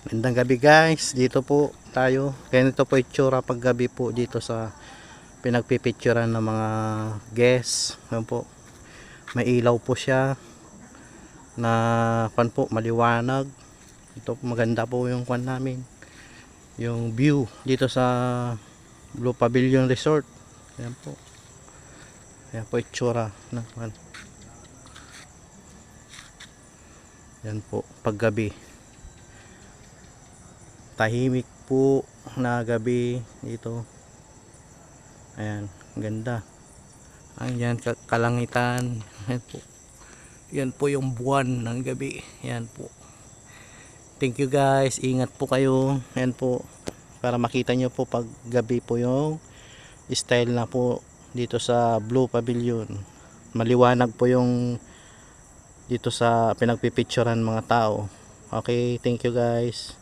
Magandang gabi guys, dito po tayo. Ganito po itsura pag gabi po dito sa pinagpipicturan ng mga guests. Ayan po. May ilaw po siya na kwan po, maliwanag. Ito po, maganda po yung kwan namin. Yung view dito sa Blue Pavilion Resort. Ayan po. Ayan po itsura ng kwan. Ayan po, pag gabi. Tahimik po na gabi dito. Ayan, ganda. Ayan, kalangitan. Ayan po. Yan po yung buwan ng gabi. Ayan po. Thank you guys. Ingat po kayo. Ayan po. Para makita nyo po pag gabi po yung style na po dito sa Blue Pavilion. Maliwanag po yung dito sa pinagpipicturan mga tao. Okay, thank you guys.